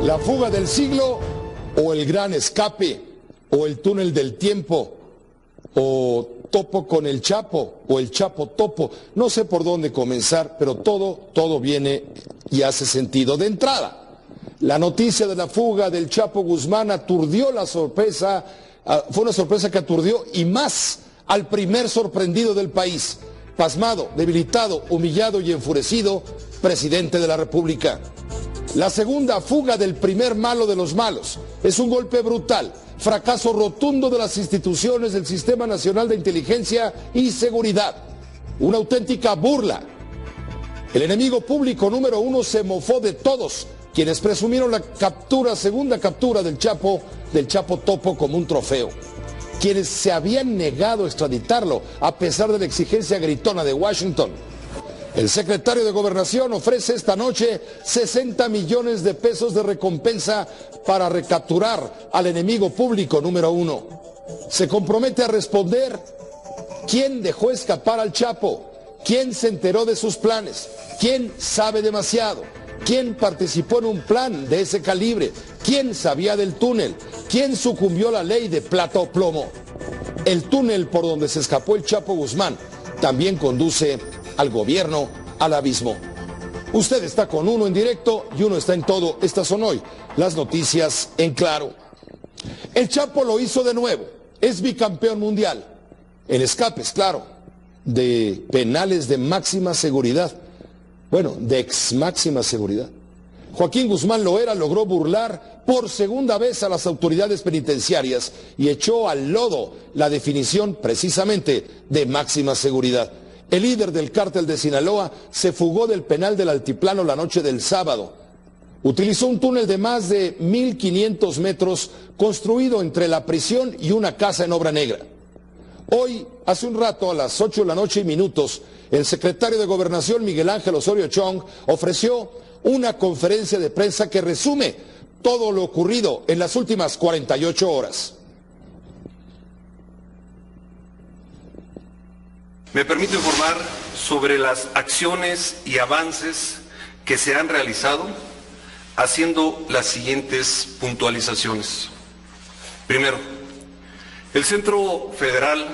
La fuga del siglo o el gran escape o el túnel del tiempo o Topo con el Chapo o el Chapo Topo. No sé por dónde comenzar, pero todo viene y hace sentido. De entrada, la noticia de la fuga del Chapo Guzmán aturdió la sorpresa, fue una sorpresa que aturdió y más al primer sorprendido del país, pasmado, debilitado, humillado y enfurecido, presidente de la República. La segunda, fuga del primer malo de los malos. Es un golpe brutal, fracaso rotundo de las instituciones del Sistema Nacional de Inteligencia y Seguridad. Una auténtica burla. El enemigo público número uno se mofó de todos quienes presumieron la segunda captura del Chapo Topo como un trofeo. Quienes se habían negado a extraditarlo a pesar de la exigencia gritona de Washington. El secretario de Gobernación ofrece esta noche 60 millones de pesos de recompensa para recapturar al enemigo público número uno. Se compromete a responder quién dejó escapar al Chapo, quién se enteró de sus planes, quién sabe demasiado, quién participó en un plan de ese calibre, quién sabía del túnel, quién sucumbió a la ley de plata o plomo. El túnel por donde se escapó el Chapo Guzmán también conduce al gobierno al abismo. Usted está con Uno en directo y Uno está en todo. Estas son hoy las noticias en claro. El Chapo lo hizo de nuevo, es bicampeón mundial. En escapes, claro, de penales de máxima seguridad. Bueno, de ex máxima seguridad. Joaquín Guzmán Loera logró burlar por segunda vez a las autoridades penitenciarias y echó al lodo la definición precisamente de máxima seguridad. El líder del cártel de Sinaloa se fugó del penal del Altiplano la noche del sábado. Utilizó un túnel de más de 1.500 metros construido entre la prisión y una casa en obra negra. Hoy, hace un rato, a las 8 de la noche y minutos, el secretario de Gobernación, Miguel Ángel Osorio Chong, ofreció una conferencia de prensa que resume todo lo ocurrido en las últimas 48 horas. Me permito informar sobre las acciones y avances que se han realizado, haciendo las siguientes puntualizaciones. Primero, el Centro Federal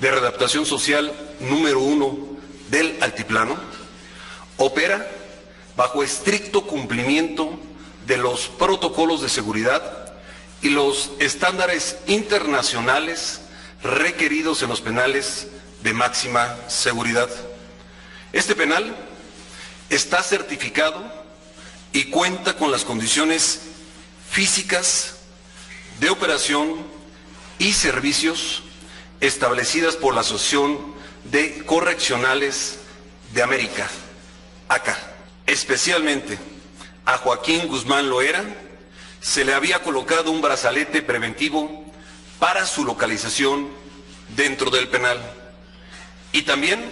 de Readaptación Social número 1 del Altiplano opera bajo estricto cumplimiento de los protocolos de seguridad y los estándares internacionales requeridos en los penales de máxima seguridad. Este penal está certificado y cuenta con las condiciones físicas de operación y servicios establecidas por la Asociación de Correccionales de América, ACA. Especialmente a Joaquín Guzmán Loera se le había colocado un brazalete preventivo para su localización dentro del penal. Y también,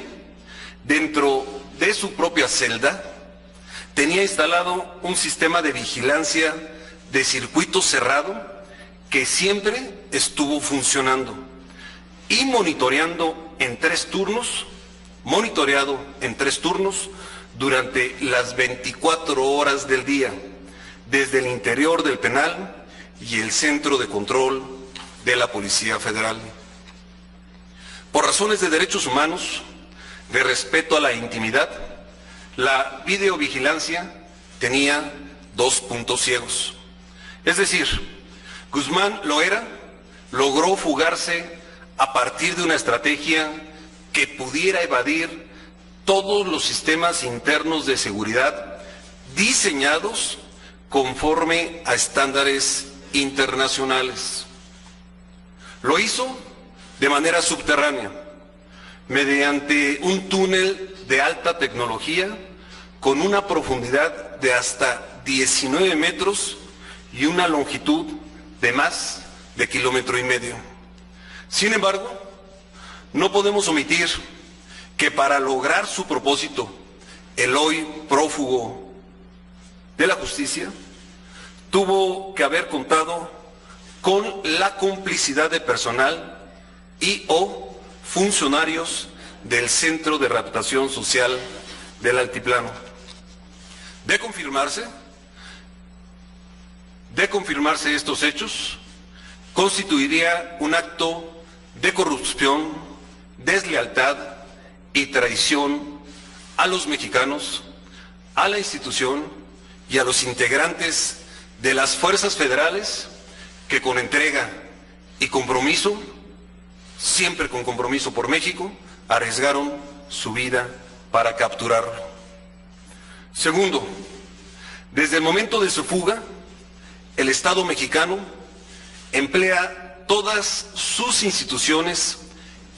dentro de su propia celda, tenía instalado un sistema de vigilancia de circuito cerrado que siempre estuvo funcionando y monitoreado en tres turnos durante las 24 horas del día, desde el interior del penal y el centro de control de la Policía Federal. Por razones de derechos humanos, de respeto a la intimidad, la videovigilancia tenía dos puntos ciegos. Es decir, Guzmán Loera logró fugarse a partir de una estrategia que pudiera evadir todos los sistemas internos de seguridad diseñados conforme a estándares internacionales. Lo hizo de manera subterránea, mediante un túnel de alta tecnología con una profundidad de hasta 19 metros y una longitud de más de 1,5 kilómetros. Sin embargo, no podemos omitir que para lograr su propósito, el hoy prófugo de la justicia tuvo que haber contado con la complicidad de personal y o funcionarios del Centro de Readaptación Social del Altiplano. De confirmarse, De confirmarse estos hechos, constituiría un acto de corrupción, deslealtad y traición a los mexicanos, a la institución y a los integrantes de las fuerzas federales que con entrega y compromiso, siempre con compromiso por México, arriesgaron su vida para capturarlo. Segundo, desde el momento de su fuga, el Estado mexicano emplea todas sus instituciones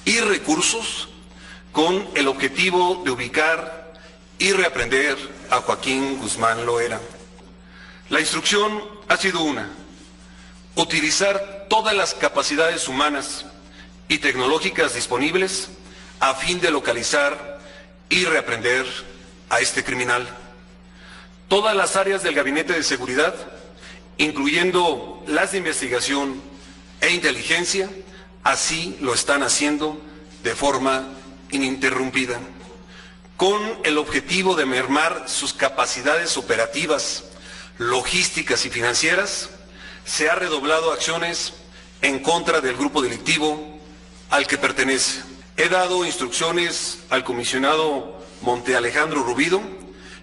y recursos con el objetivo de ubicar y reaprender a Joaquín Guzmán Loera. La instrucción ha sido una: utilizar todas las capacidades humanas y tecnológicas disponibles a fin de localizar y reaprender a este criminal. Todas las áreas del Gabinete de Seguridad, incluyendo las de investigación e inteligencia, así lo están haciendo de forma ininterrumpida, con el objetivo de mermar sus capacidades operativas, logísticas y financieras. Se ha redoblado acciones en contra del grupo delictivo al que pertenece. He dado instrucciones al comisionado Monte Alejandro Rubido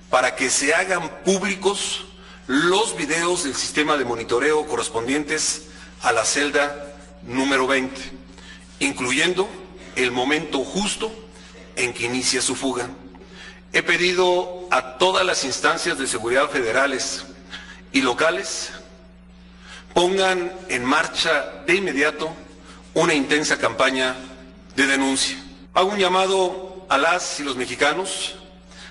para que se hagan públicos los videos del sistema de monitoreo correspondientes a la celda número 20, incluyendo el momento justo en que inicia su fuga. He pedido a todas las instancias de seguridad federales y locales pongan en marcha de inmediato una intensa campaña de denuncia. Hago un llamado a las y los mexicanos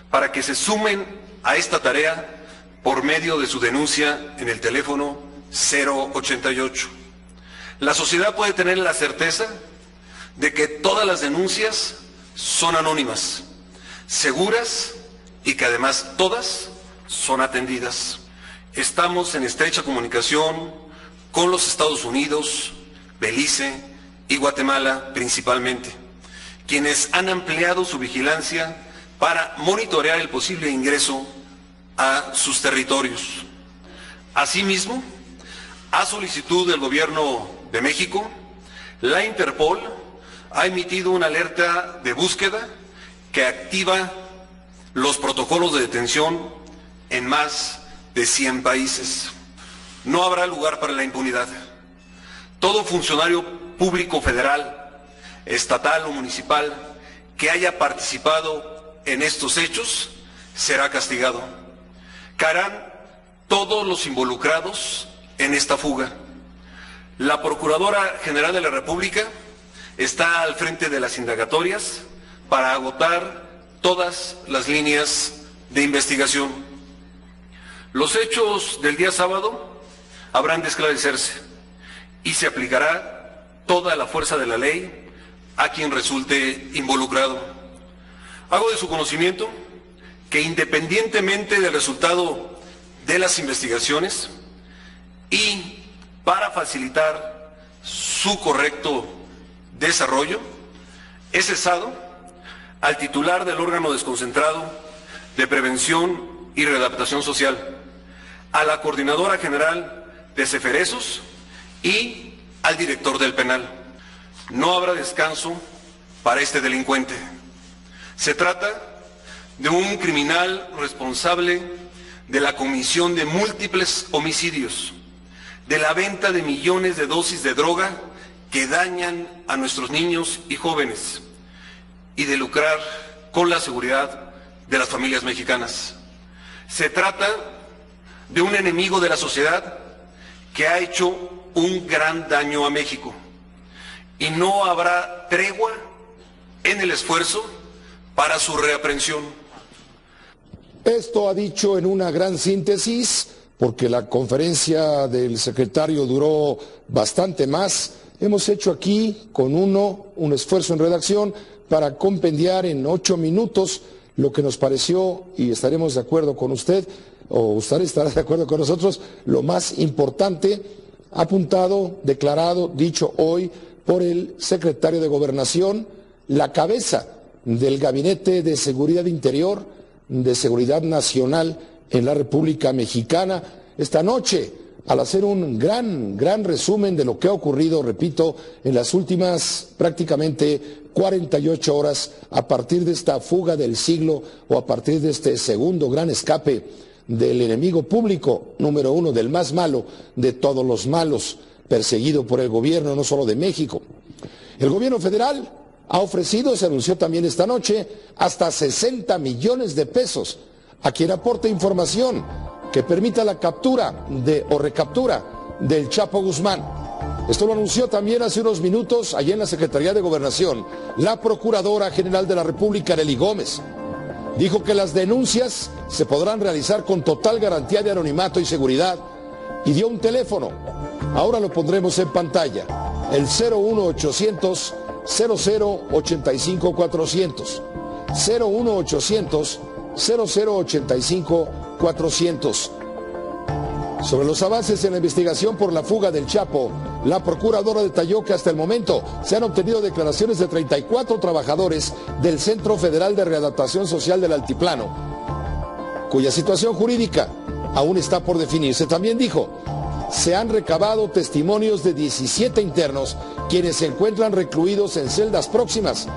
para que se sumen a esta tarea por medio de su denuncia en el teléfono 088. La sociedad puede tener la certeza de que todas las denuncias son anónimas, seguras y que además todas son atendidas. Estamos en estrecha comunicación con los Estados Unidos, Belice y Guatemala principalmente, quienes han ampliado su vigilancia para monitorear el posible ingreso a sus territorios. Asimismo, a solicitud del Gobierno de México, la Interpol ha emitido una alerta de búsqueda que activa los protocolos de detención en más de 100 países. No habrá lugar para la impunidad. Todo funcionario público federal, estatal o municipal que haya participado en estos hechos será castigado. Caerán todos los involucrados en esta fuga. La Procuradora General de la República está al frente de las indagatorias para agotar todas las líneas de investigación. Los hechos del día sábado habrán de esclarecerse y se aplicará toda la fuerza de la ley a quien resulte involucrado. Hago de su conocimiento que independientemente del resultado de las investigaciones y para facilitar su correcto desarrollo, he cesado al titular del órgano desconcentrado de prevención y readaptación social, a la coordinadora general de Ceferesos y al director del penal. No habrá descanso para este delincuente. Se trata de un criminal responsable de la comisión de múltiples homicidios, de la venta de millones de dosis de droga que dañan a nuestros niños y jóvenes y de lucrar con la seguridad de las familias mexicanas. Se trata de un enemigo de la sociedad que ha hecho un gran daño a México y no habrá tregua en el esfuerzo para su reaprehensión. Esto ha dicho en una gran síntesis, porque la conferencia del secretario duró bastante más. Hemos hecho aquí con un esfuerzo en redacción para compendiar en 8 minutos lo que nos pareció, y estaremos de acuerdo con usted, o usted estará de acuerdo con nosotros, lo más importante, apuntado, declarado, dicho hoy por el secretario de Gobernación, la cabeza del Gabinete de Seguridad Interior, de Seguridad Nacional en la República Mexicana. Esta noche al hacer un gran resumen de lo que ha ocurrido, repito, en las últimas prácticamente 48 horas a partir de esta fuga del siglo o a partir de este segundo gran escape del enemigo público número uno, del más malo de todos los malos, perseguido por el gobierno no solo de México. El gobierno federal ha ofrecido, se anunció también esta noche, hasta 60 millones de pesos a quien aporte información que permita la captura o recaptura del Chapo Guzmán. Esto lo anunció también hace unos minutos allí en la Secretaría de Gobernación la Procuradora General de la República, Nelly Gómez. Dijo que las denuncias se podrán realizar con total garantía de anonimato y seguridad y dio un teléfono. Ahora lo pondremos en pantalla, el 01800 0085 400, 01800 0085 400. Sobre los avances en la investigación por la fuga del Chapo, la procuradora detalló que hasta el momento se han obtenido declaraciones de 34 trabajadores del Centro Federal de Readaptación Social del Altiplano, cuya situación jurídica aún está por definirse. También dijo, se han recabado testimonios de 17 internos quienes se encuentran recluidos en celdas próximas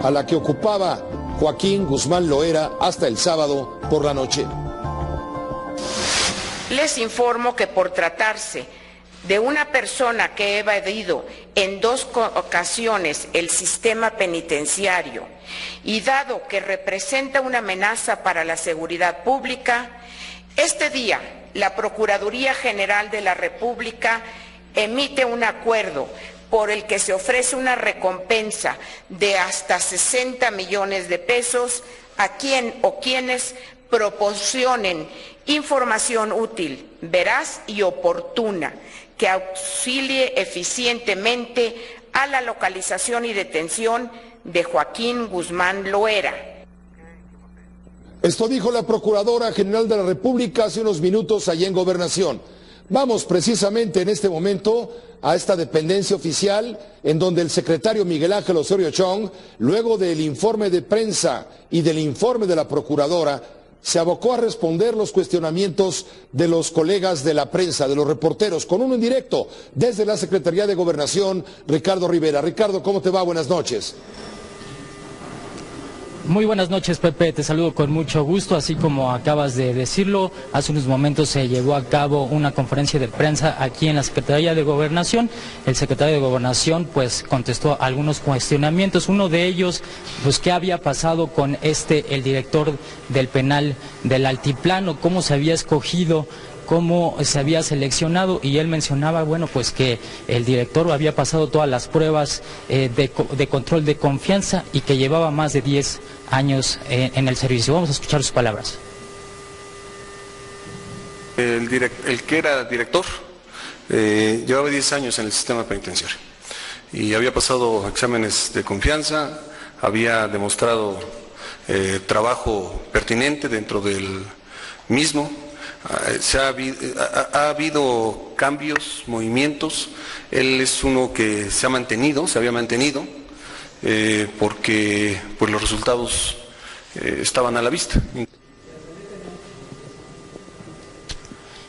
a la que ocupaba Joaquín Guzmán Loera hasta el sábado por la noche. Les informo que por tratarse de una persona que ha evadido en 2 ocasiones el sistema penitenciario y dado que representa una amenaza para la seguridad pública, este día la Procuraduría General de la República emite un acuerdo por el que se ofrece una recompensa de hasta 60 millones de pesos a quien o quienes proporcionen información útil, veraz y oportuna que auxilie eficientemente a la localización y detención de Joaquín Guzmán Loera. Esto dijo la Procuradora General de la República hace unos minutos allí en Gobernación. Vamos precisamente en este momento a esta dependencia oficial en donde el secretario Miguel Ángel Osorio Chong, luego del informe de prensa y del informe de la Procuradora, se abocó a responder los cuestionamientos de los colegas de la prensa, de los reporteros, con uno en directo desde la Secretaría de Gobernación, Ricardo Rivera. Ricardo, ¿cómo te va? Buenas noches. Muy buenas noches, Pepe, te saludo con mucho gusto, así como acabas de decirlo, hace unos momentos se llevó a cabo una conferencia de prensa aquí en la Secretaría de Gobernación. El secretario de Gobernación pues contestó algunos cuestionamientos, uno de ellos pues qué había pasado con el director del penal del Altiplano, cómo se había escogido, cómo se había seleccionado, y él mencionaba, bueno, pues que el director había pasado todas las pruebas de control de confianza y que llevaba más de 10 años en el servicio. Vamos a escuchar sus palabras. El que era director llevaba 10 años en el sistema penitenciario y había pasado exámenes de confianza, había demostrado trabajo pertinente dentro del mismo. Ha habido cambios, movimientos. Él es uno que se había mantenido, porque pues los resultados estaban a la vista.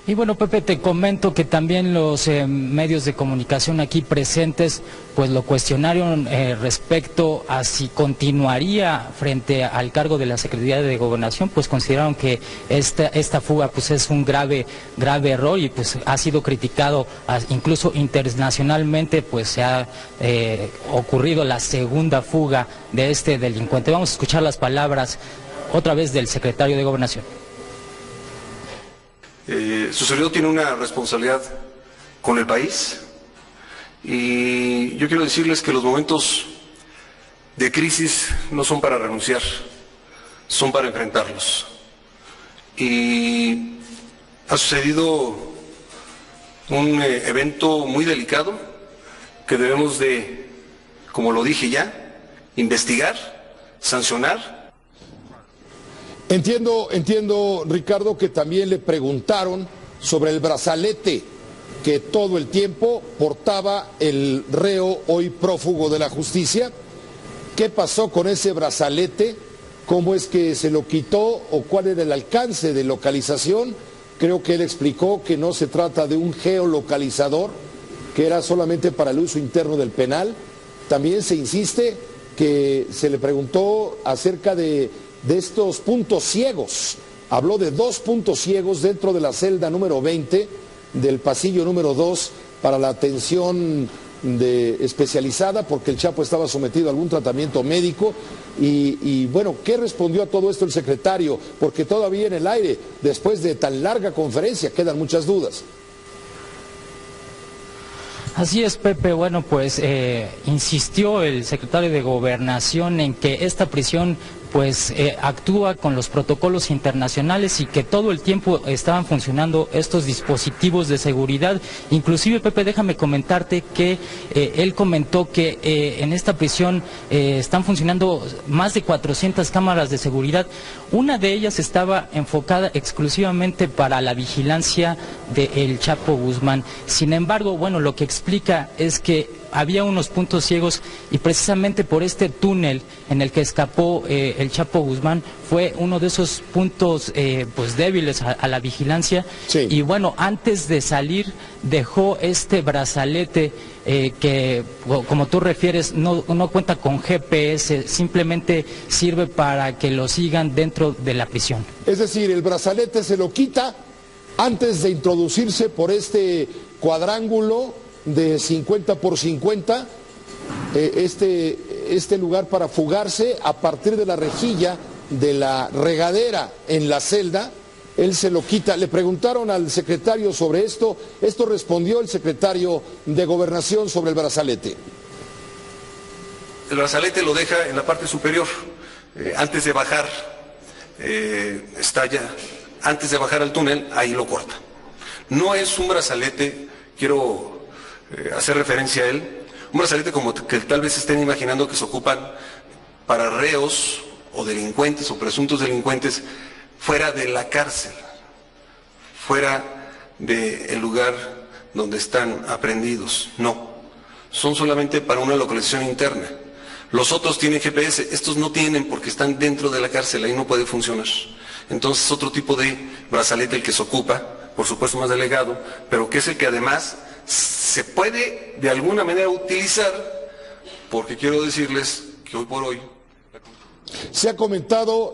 Y bueno, Pepe, te comento que también los medios de comunicación aquí presentes pues lo cuestionaron respecto a si continuaría frente al cargo de la Secretaría de Gobernación, pues consideraron que esta fuga pues es un grave error y pues ha sido criticado incluso internacionalmente, pues se ha ocurrido la segunda fuga de este delincuente. Vamos a escuchar las palabras otra vez del secretario de Gobernación. Su servidor tiene una responsabilidad con el país y yo quiero decirles que los momentos de crisis no son para renunciar, son para enfrentarlos. Y ha sucedido un evento muy delicado que debemos de, como lo dije ya, investigar, sancionar. Entiendo, Ricardo, que también le preguntaron sobre el brazalete que todo el tiempo portaba el reo hoy prófugo de la justicia. ¿Qué pasó con ese brazalete? ¿Cómo es que se lo quitó o cuál era el alcance de localización? Creo que él explicó que no se trata de un geolocalizador, que era solamente para el uso interno del penal. También se insiste que se le preguntó acerca de estos puntos ciegos. Habló de 2 puntos ciegos dentro de la celda número 20 del pasillo número 2 para la atención especializada, porque el Chapo estaba sometido a algún tratamiento médico. Y bueno, ¿qué respondió a todo esto el secretario? Porque todavía en el aire, después de tan larga conferencia, quedan muchas dudas. Así es, Pepe. Bueno, pues insistió el secretario de Gobernación en que esta prisión pues actúa con los protocolos internacionales y que todo el tiempo estaban funcionando estos dispositivos de seguridad. Inclusive, Pepe, déjame comentarte que él comentó que en esta prisión están funcionando más de 400 cámaras de seguridad. Una de ellas estaba enfocada exclusivamente para la vigilancia del Chapo Guzmán. Sin embargo, bueno, lo que explica es que había unos puntos ciegos y precisamente por este túnel en el que escapó el Chapo Guzmán fue uno de esos puntos pues débiles a la vigilancia. Sí. Y bueno, antes de salir dejó este brazalete que, como tú refieres, no cuenta con GPS, simplemente sirve para que lo sigan dentro de la prisión. Es decir, el brazalete se lo quita antes de introducirse por este cuadrángulo de 50 por 50, este lugar para fugarse a partir de la rejilla de la regadera en la celda. Él se lo quita. Le preguntaron al secretario sobre esto. Esto respondió el secretario de Gobernación sobre el brazalete. El brazalete lo deja en la parte superior, antes de bajar, antes de bajar al túnel, ahí lo corta. No es un brazalete, quiero hacer referencia a él, un brazalete como que tal vez estén imaginando que se ocupan para reos o delincuentes o presuntos delincuentes fuera de la cárcel, fuera del lugar donde están aprehendidos. No, son solamente para una localización interna. Los otros tienen GPS, estos no tienen porque están dentro de la cárcel, ahí no puede funcionar. Entonces otro tipo de brazalete el que se ocupa, por supuesto más delegado, pero que es el que además se puede de alguna manera utilizar, porque quiero decirles que hoy por hoy... Se ha comentado,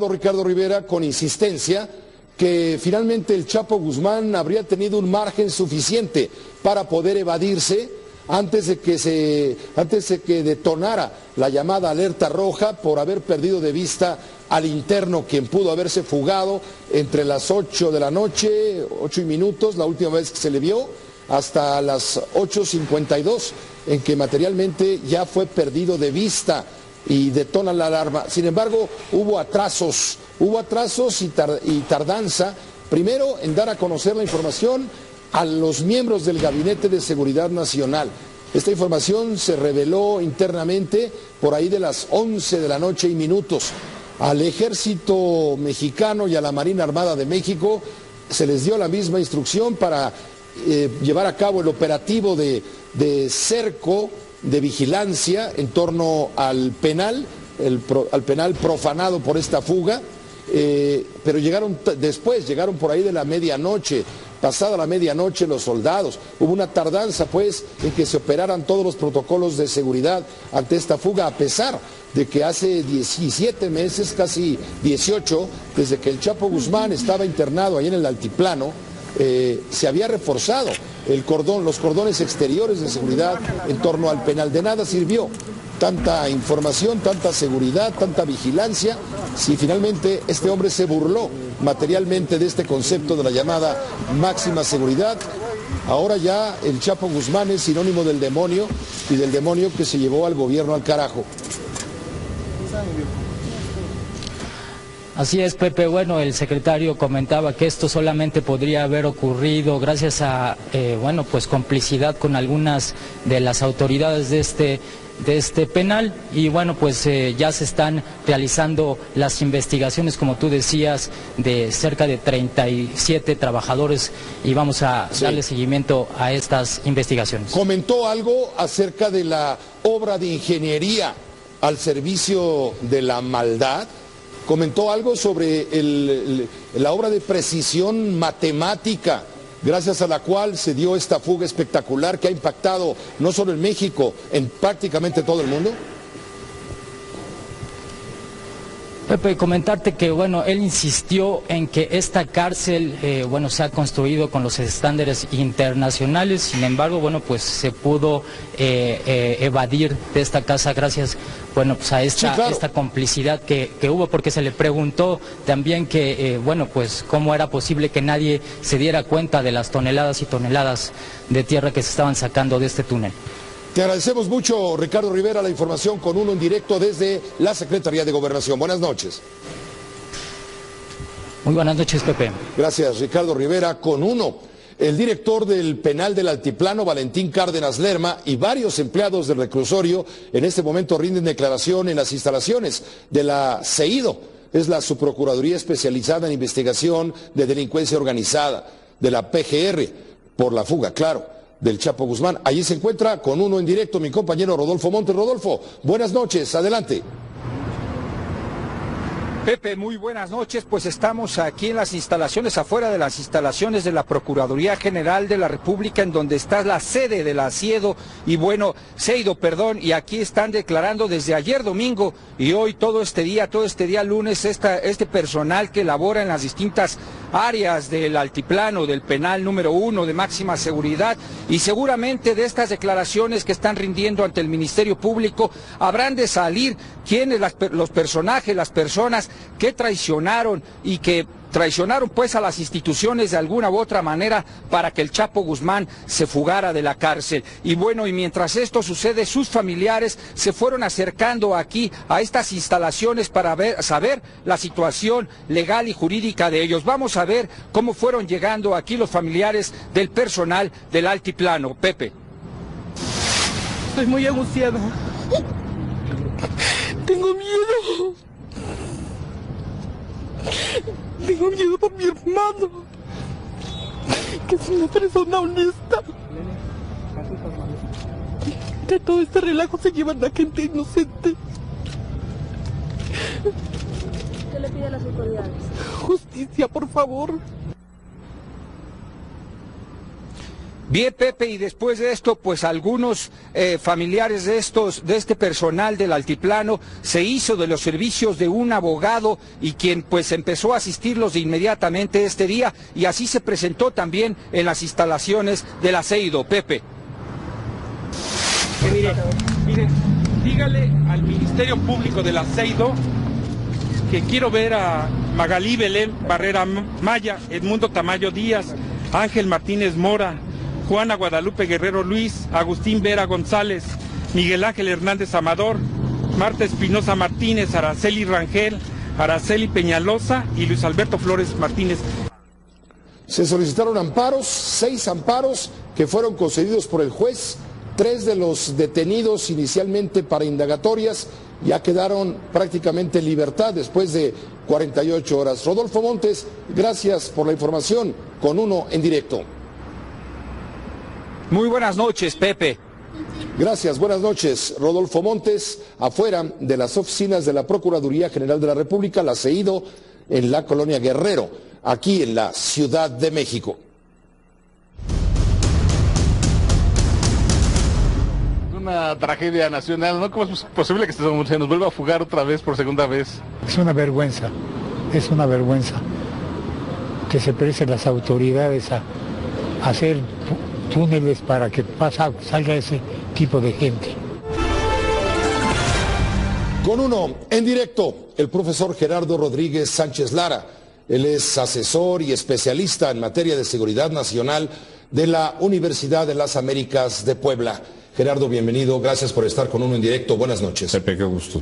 Ricardo Rivera, con insistencia, que finalmente el Chapo Guzmán habría tenido un margen suficiente para poder evadirse antes de que detonara la llamada alerta roja por haber perdido de vista al interno, quien pudo haberse fugado entre las 8 de la noche, 8 y minutos, la última vez que se le vio, hasta las 8:52, en que materialmente ya fue perdido de vista y detona la alarma. Sin embargo, hubo atrasos y tardanza, primero en dar a conocer la información a los miembros del Gabinete de Seguridad Nacional. Esta información se reveló internamente por ahí de las 11 de la noche y minutos. Al Ejército Mexicano y a la Marina Armada de México se les dio la misma instrucción para llevar a cabo el operativo de cerco, de vigilancia en torno al penal, al penal profanado por esta fuga, pero llegaron por ahí de la medianoche, pasada la medianoche los soldados. Hubo una tardanza pues en que se operaran todos los protocolos de seguridad ante esta fuga, a pesar de que hace 17 meses, casi 18, desde que el Chapo Guzmán estaba internado ahí en el altiplano, se había reforzado los cordones exteriores de seguridad en torno al penal. De nada sirvió tanta información, tanta seguridad, tanta vigilancia, si finalmente este hombre se burló materialmente de este concepto de la llamada máxima seguridad. Ahora ya el Chapo Guzmán es sinónimo del demonio, y del demonio que se llevó al gobierno al carajo. Así es, Pepe. Bueno, el secretario comentaba que esto solamente podría haber ocurrido gracias a, pues complicidad con algunas de las autoridades de este penal, y bueno, pues ya se están realizando las investigaciones, como tú decías, de cerca de 37 trabajadores, y vamos a darle seguimiento a estas investigaciones. Comentó algo acerca de la obra de ingeniería al servicio de la maldad, comentó algo sobre la obra de precisión matemática, gracias a la cual se dio esta fuga espectacular que ha impactado no solo en México, en prácticamente todo el mundo. Pepe, comentarte que, bueno, él insistió en que esta cárcel, bueno, se ha construido con los estándares internacionales, sin embargo, bueno, pues se pudo evadir de esta casa gracias, bueno, pues a esta, sí, claro, esta complicidad que hubo, porque se le preguntó también que, bueno, pues cómo era posible que nadie se diera cuenta de las toneladas y toneladas de tierra que se estaban sacando de este túnel. Te agradecemos mucho, Ricardo Rivera, la información con uno en directo desde la Secretaría de Gobernación. Buenas noches. Muy buenas noches, Pepe. Gracias, Ricardo Rivera, con uno. El director del penal del Altiplano, Valentín Cárdenas Lerma, y varios empleados del reclusorio en este momento rinden declaración en las instalaciones de la CEIDO. Es la Subprocuraduría Especializada en Investigación de Delincuencia Organizada, de la PGR, por la fuga, claro, del Chapo Guzmán. Allí se encuentra con uno en directo mi compañero Rodolfo Montes. Rodolfo, buenas noches, adelante. Pepe, muy buenas noches, pues estamos aquí en las instalaciones, afuera de las instalaciones de la Procuraduría General de la República, en donde está la sede de la CEIDO, y aquí están declarando desde ayer domingo y hoy todo este día lunes, este personal que labora en las distintas áreas del Altiplano, del penal número 1 de máxima seguridad, y seguramente de estas declaraciones que están rindiendo ante el Ministerio Público habrán de salir quiénes, los personajes, las personas que traicionaron y que traicionaron pues a las instituciones de alguna u otra manera para que el Chapo Guzmán se fugara de la cárcel. Y bueno, y mientras esto sucede, sus familiares se fueron acercando aquí a estas instalaciones para saber la situación legal y jurídica de ellos. Vamos a ver cómo fueron llegando aquí los familiares del personal del Altiplano. Pepe. Estoy muy angustiada. Tengo miedo. Tengo miedo por mi hermano, que es una persona honesta. De todo este relajo se llevan a gente inocente. ¿Qué le pide a las autoridades? Justicia, por favor. Bien, Pepe, y después de esto, pues algunos familiares de este personal del Altiplano se hizo de los servicios de un abogado y quien pues empezó a asistirlos de inmediatamente este día, y así se presentó también en las instalaciones de la CEIDO. Pepe. Mire, dígale al Ministerio Público de la CEIDO que quiero ver a Magalí Belén Barrera Maya, Edmundo Tamayo Díaz, Ángel Martínez Mora, Juana Guadalupe Guerrero Luis, Agustín Vera González, Miguel Ángel Hernández Amador, Marta Espinosa Martínez, Araceli Rangel, Araceli Peñalosa y Luis Alberto Flores Martínez. Se solicitaron amparos, 6 amparos que fueron concedidos por el juez. 3 de los detenidos inicialmente para indagatorias ya quedaron prácticamente en libertad después de 48 horas. Rodolfo Montes, gracias por la información con uno en directo. Muy buenas noches, Pepe. Gracias, buenas noches. Rodolfo Montes, afuera de las oficinas de la Procuraduría General de la República, la CEIDO, en la colonia Guerrero, aquí en la Ciudad de México. Una tragedia nacional, ¿no? ¿Cómo es posible que se nos vuelva a fugar otra vez por segunda vez? Es una vergüenza que se presen las autoridades a hacer túneles para que salga ese tipo de gente. Con uno en directo, el profesor Gerardo Rodríguez Sánchez Lara. Él es asesor y especialista en materia de seguridad nacional de la Universidad de las Américas de Puebla. Gerardo, bienvenido, gracias por estar con uno en directo, buenas noches. Pepe, qué gusto.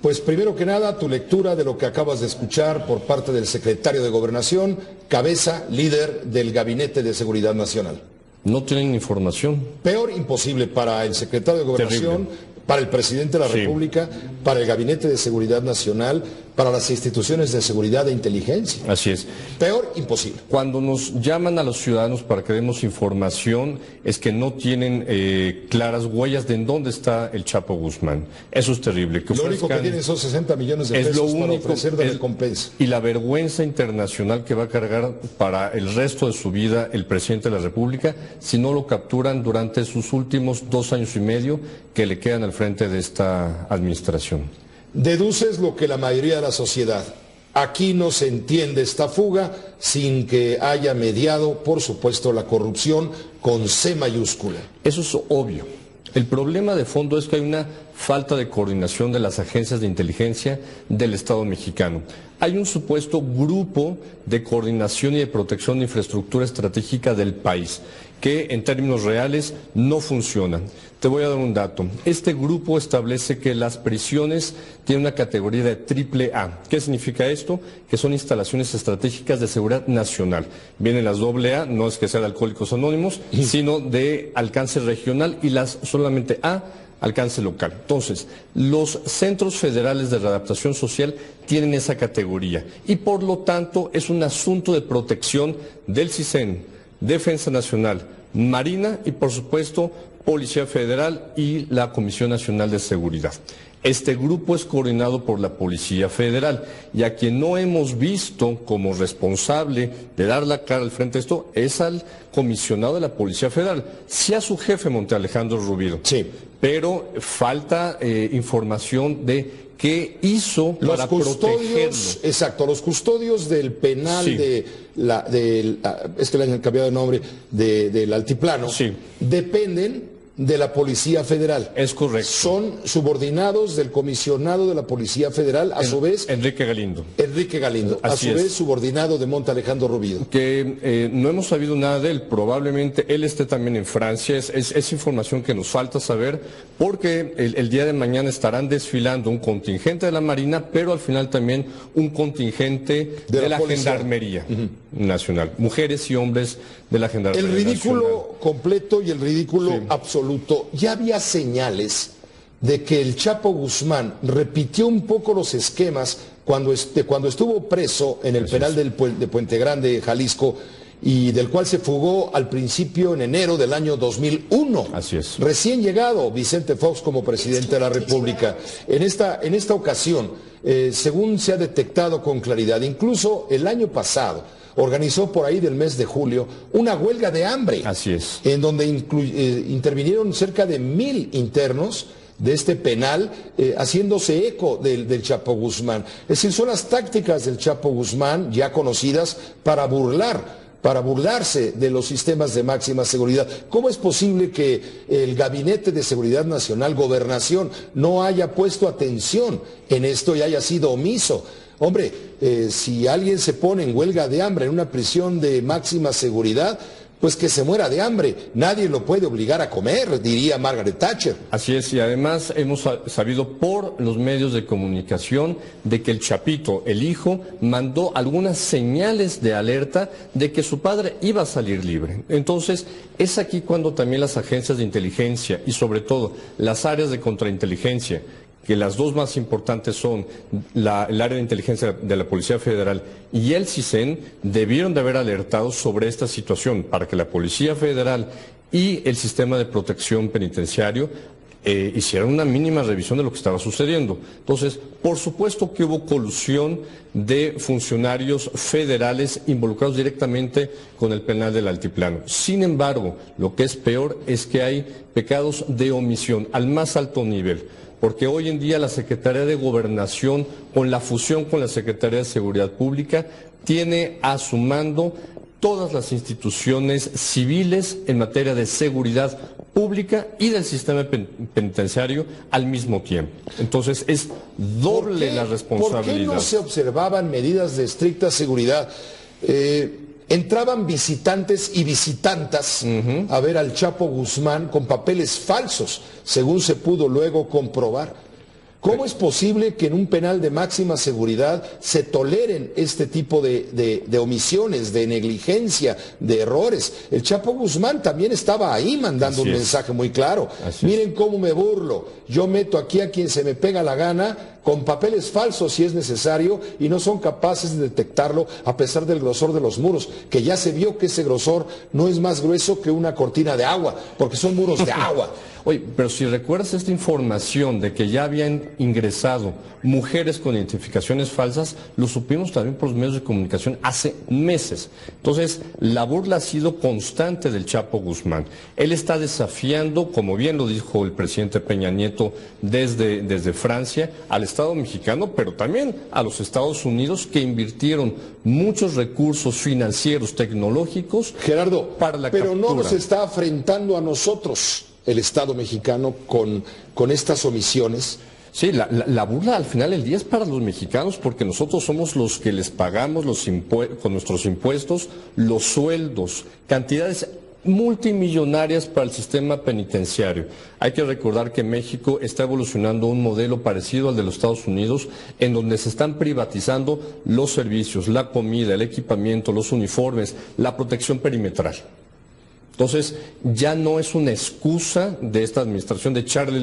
Pues primero que nada, tu lectura de lo que acabas de escuchar por parte del secretario de Gobernación, cabeza, líder del Gabinete de Seguridad Nacional. No tienen información. Peor imposible para el secretario de Gobernación, terrible, para el presidente de la República, para el Gabinete de Seguridad Nacional, para las instituciones de seguridad e inteligencia. Así es. Peor, imposible. Cuando nos llaman a los ciudadanos para que demos información, es que no tienen claras huellas de en dónde está el Chapo Guzmán. Eso es terrible. Lo único que tienen son 60 millones de pesos para ofrecer de recompensa. Y la vergüenza internacional que va a cargar para el resto de su vida el presidente de la República si no lo capturan durante sus últimos 2 años y medio que le quedan al frente de esta administración. Deduces lo que la mayoría de la sociedad. Aquí no se entiende esta fuga sin que haya mediado, por supuesto, la corrupción con C mayúscula. Eso es obvio. El problema de fondo es que hay una falta de coordinación de las agencias de inteligencia del Estado mexicano. Hay un supuesto grupo de coordinación y de protección de infraestructura estratégica del país que en términos reales no funciona. Te voy a dar un dato. Este grupo establece que las prisiones tienen una categoría de AAA. ¿Qué significa esto? Que son instalaciones estratégicas de seguridad nacional. Vienen las AA, no es que sea de Alcohólicos Anónimos, sino de alcance regional, y las solamente A, alcance local. Entonces, los centros federales de readaptación social tienen esa categoría y por lo tanto es un asunto de protección del CISEN, Defensa Nacional, Marina y por supuesto Policía Federal y la Comisión Nacional de Seguridad. Este grupo es coordinado por la Policía Federal y a quien no hemos visto como responsable de dar la cara al frente de esto es al comisionado de la Policía Federal, sí a su jefe Monte Alejandro Rubido, sí, pero falta información de qué hizo para protegerlo. Exacto, los custodios del penal Sí. es que le han cambiado de nombre, del Altiplano, Sí. dependen de la Policía Federal. Es correcto. Son subordinados del comisionado de la Policía Federal, a su vez... Enrique Galindo. Enrique Galindo, a Así su es. vez subordinado de Monte Alejandro Rubido. Que no hemos sabido nada de él, probablemente él esté también en Francia, es información que nos falta saber, porque el día de mañana estarán desfilando un contingente de la Marina, pero al final también un contingente de la Gendarmería Nacional, mujeres y hombres de la Gendarmería El ridículo Nacional. completo y el ridículo Sí. absoluto. Ya había señales de que el Chapo Guzmán repitió un poco los esquemas cuando estuvo preso en el penal de Puente Grande, Jalisco, y del cual se fugó al principio en enero del año 2001. Así es. Recién llegado Vicente Fox como presidente de la República. En esta ocasión, según se ha detectado con claridad, incluso el año pasado, organizó por ahí del mes de julio una huelga de hambre. Así es. En donde intervinieron cerca de 1000 internos de este penal, haciéndose eco del Chapo Guzmán. Es decir, son las tácticas del Chapo Guzmán ya conocidas para burlarse de los sistemas de máxima seguridad. ¿Cómo es posible que el Gabinete de Seguridad Nacional, Gobernación, no haya puesto atención en esto y haya sido omiso? Hombre, si alguien se pone en huelga de hambre en una prisión de máxima seguridad, pues que se muera de hambre. Nadie lo puede obligar a comer, diría Margaret Thatcher. Así es, y además hemos sabido por los medios de comunicación de que el Chapito, el hijo, mandó algunas señales de alerta de que su padre iba a salir libre. Entonces, es aquí cuando también las agencias de inteligencia y sobre todo las áreas de contrainteligencia, que las dos más importantes son el área de inteligencia de la Policía Federal y el CISEN, debieron de haber alertado sobre esta situación para que la Policía Federal y el sistema de protección penitenciario hicieran una mínima revisión de lo que estaba sucediendo. Entonces, por supuesto que hubo colusión de funcionarios federales involucrados directamente con el penal del Altiplano. Sin embargo, lo que es peor es que hay pecados de omisión al más alto nivel. Porque hoy en día la Secretaría de Gobernación, con la fusión con la Secretaría de Seguridad Pública, tiene a su mando todas las instituciones civiles en materia de seguridad pública y del sistema penitenciario al mismo tiempo. Entonces es doble la responsabilidad. ¿Por qué no se observaban medidas de estricta seguridad? Entraban visitantes y visitantas a ver al Chapo Guzmán con papeles falsos, según se pudo luego comprobar. ¿Cómo es posible que en un penal de máxima seguridad se toleren este tipo de omisiones, de negligencia, de errores? El Chapo Guzmán también estaba ahí mandando un mensaje muy claro. Miren cómo me burlo. Yo meto aquí a quien se me pega la gana con papeles falsos si es necesario, y no son capaces de detectarlo a pesar del grosor de los muros, que ya se vio que ese grosor no es más grueso que una cortina de agua, porque son muros de agua. Oye, pero si recuerdas esta información de que ya habían ingresado mujeres con identificaciones falsas, lo supimos también por los medios de comunicación hace meses. Entonces, la burla ha sido constante del Chapo Guzmán. Él está desafiando, como bien lo dijo el presidente Peña Nieto desde Francia, al Estado mexicano, pero también a los Estados Unidos, que invirtieron muchos recursos financieros, tecnológicos, Gerardo, para la pero captura. no nos está afrentando a nosotros el Estado mexicano con estas omisiones. Sí, la burla al final del día es para los mexicanos, porque nosotros somos los que les pagamos con nuestros impuestos los sueldos, cantidades multimillonarias para el sistema penitenciario. Hay que recordar que México está evolucionando un modelo parecido al de los Estados Unidos, en donde se están privatizando los servicios, la comida, el equipamiento, los uniformes, la protección perimetral. Entonces, ya no es una excusa de esta administración de echarle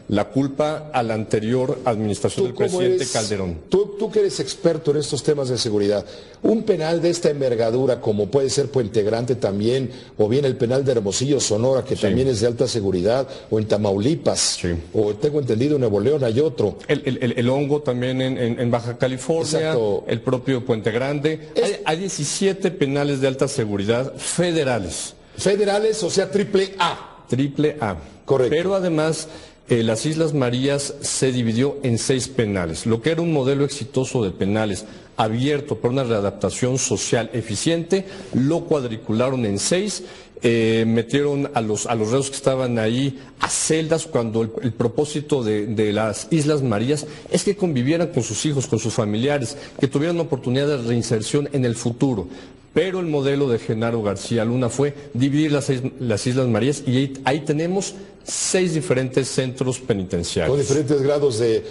la culpa a la anterior administración del presidente Calderón. Tú que eres experto en estos temas de seguridad, un penal de esta envergadura, como puede ser Puente Grande también, o bien el penal de Hermosillo, Sonora, que también es de alta seguridad, o en Tamaulipas, o tengo entendido en Nuevo León hay otro. El hongo también en Baja California, exacto. El propio Puente Grande. Hay 17 penales de alta seguridad federales. Federales, o sea, triple A. Triple A. Correcto. Pero además, las Islas Marías se dividió en 6 penales. Lo que era un modelo exitoso de penales abierto para una readaptación social eficiente, lo cuadricularon en 6. Metieron a los reos que estaban ahí a celdas, cuando el propósito de las Islas Marías es que convivieran con sus hijos, con sus familiares, que tuvieran una oportunidad de reinserción en el futuro. Pero el modelo de Genaro García Luna fue dividir las Islas Marías, y ahí tenemos 6 diferentes centros penitenciarios. Con diferentes grados de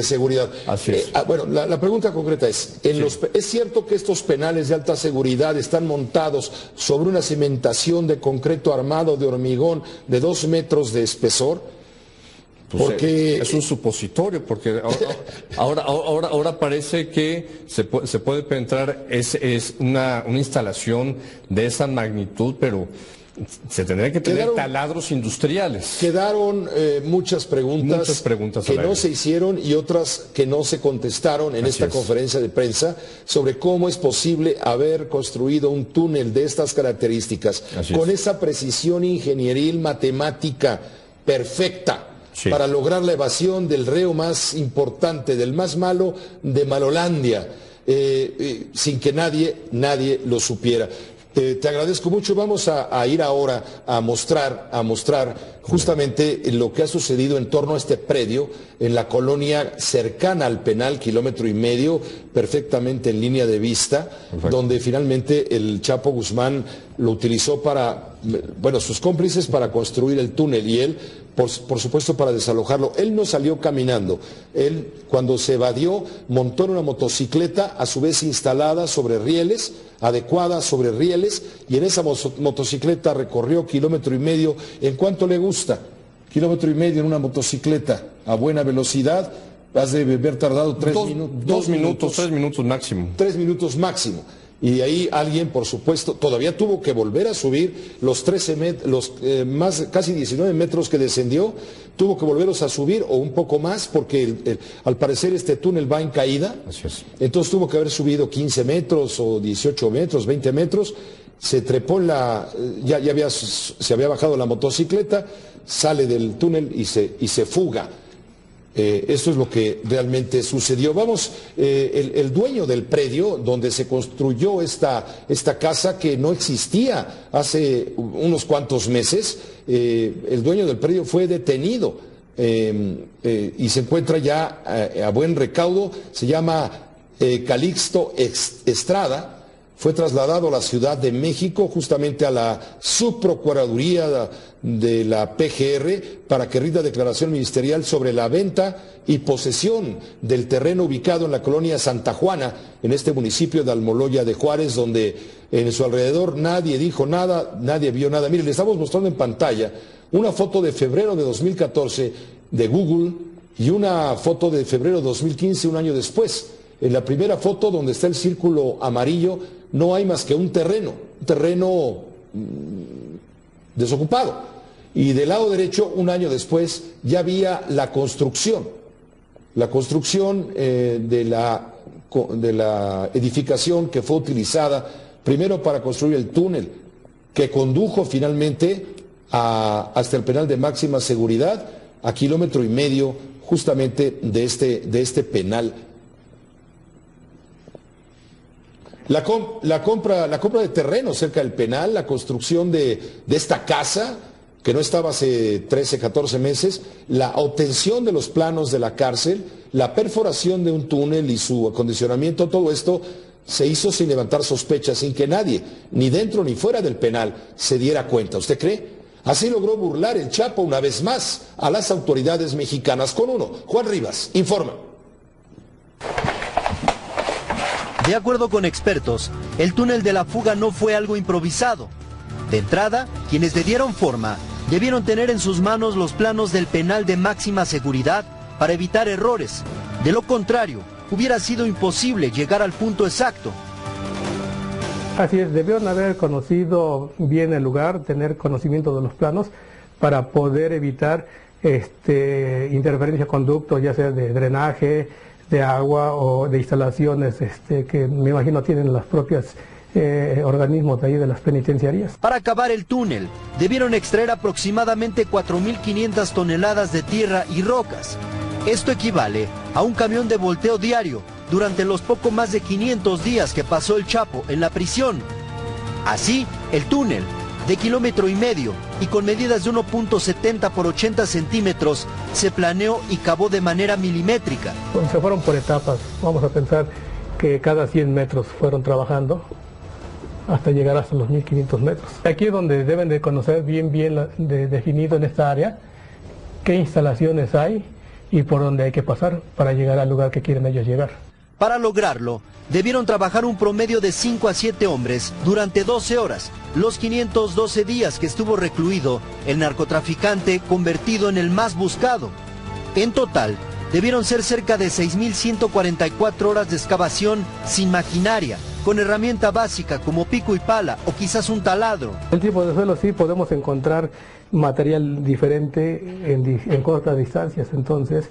seguridad. Así es. Bueno, la pregunta concreta es, ¿es cierto que estos penales de alta seguridad están montados sobre una cimentación de concreto armado de hormigón de 2 metros de espesor? Pues porque es un supositorio, porque ahora parece que se puede penetrar, es una instalación de esa magnitud, pero se tendría que tener taladros industriales. Quedaron muchas preguntas que no se hicieron y otras que no se contestaron en esta conferencia de prensa sobre cómo es posible haber construido un túnel de estas características con esa precisión ingenieril matemática perfecta. Para lograr la evasión del reo más importante, del más malo de Malolandia, sin que nadie lo supiera. Te agradezco mucho. Vamos a ir ahora a mostrar justamente lo que ha sucedido en torno a este predio en la colonia cercana al penal, 1,5 kilómetros, perfectamente en línea de vista, donde finalmente el Chapo Guzmán lo utilizó sus cómplices para construir el túnel, y él, por supuesto, para desalojarlo. Él no salió caminando. Él, cuando se evadió, montó en una motocicleta, a su vez instalada sobre rieles, adecuada sobre rieles, y en esa motocicleta recorrió 1,5 kilómetros. ¿En cuánto le gusta? 1,5 kilómetros en una motocicleta a buena velocidad. Has de haber tardado 3 minutos. 2 minutos, 3 minutos máximo. 3 minutos máximo. Y ahí alguien, por supuesto, todavía tuvo que volver a subir los casi 19 metros que descendió, tuvo que volverlos a subir o un poco más, porque al parecer este túnel va en caída. Así es. Entonces tuvo que haber subido 15 metros o 18 metros, 20 metros, se trepó se había bajado la motocicleta, sale del túnel y se fuga. Esto es lo que realmente sucedió. Vamos, el dueño del predio donde se construyó esta casa, que no existía hace unos cuantos meses, el dueño del predio fue detenido y se encuentra ya a buen recaudo. Se llama Calixto Estrada. Fue trasladado a la Ciudad de México, justamente a la Subprocuraduría de la PGR, para que rinda declaración ministerial sobre la venta y posesión del terreno ubicado en la colonia Santa Juana, en este municipio de Almoloya de Juárez, donde en su alrededor nadie dijo nada, nadie vio nada. Miren, le estamos mostrando en pantalla una foto de febrero de 2014 de Google y una foto de febrero de 2015, un año después. En la primera foto, donde está el círculo amarillo, no hay más que un terreno desocupado. Y del lado derecho, un año después, ya había la construcción de la edificación que fue utilizada primero para construir el túnel que condujo finalmente hasta el penal de máxima seguridad, a 1,5 kilómetros justamente de este penal. La compra de terreno cerca del penal, la construcción de esta casa, que no estaba hace 13, 14 meses, la obtención de los planos de la cárcel, la perforación de un túnel y su acondicionamiento, todo esto se hizo sin levantar sospechas, sin que nadie, ni dentro ni fuera del penal, se diera cuenta. ¿Usted cree? Así logró burlar el Chapo una vez más a las autoridades mexicanas. Con uno, Juan Rivas, informa. De acuerdo con expertos, el túnel de la fuga no fue algo improvisado. De entrada, quienes le dieron forma debieron tener en sus manos los planos del penal de máxima seguridad para evitar errores. De lo contrario, hubiera sido imposible llegar al punto exacto. Así es, debieron haber conocido bien el lugar, tener conocimiento de los planos para poder evitar interferencia de conductos, ya sea de drenaje, de agua o de instalaciones que me imagino tienen las propias organismos de ahí de las penitenciarías. Para acabar el túnel, debieron extraer aproximadamente 4.500 toneladas de tierra y rocas. Esto equivale a un camión de volteo diario durante los poco más de 500 días que pasó el Chapo en la prisión. Así, el túnel, de 1,5 kilómetros y con medidas de 1.70 por 80 centímetros, se planeó y cavó de manera milimétrica. Se fueron por etapas, vamos a pensar que cada 100 metros fueron trabajando hasta llegar hasta los 1.500 metros. Aquí es donde deben de conocer bien definido en esta área qué instalaciones hay y por dónde hay que pasar para llegar al lugar que quieren ellos llegar. Para lograrlo, debieron trabajar un promedio de 5 a 7 hombres durante 12 horas, los 512 días que estuvo recluido el narcotraficante convertido en el más buscado. En total, debieron ser cerca de 6.144 horas de excavación sin maquinaria, con herramienta básica como pico y pala o quizás un taladro. El tipo de suelo sí podemos encontrar material diferente en cortas distancias, entonces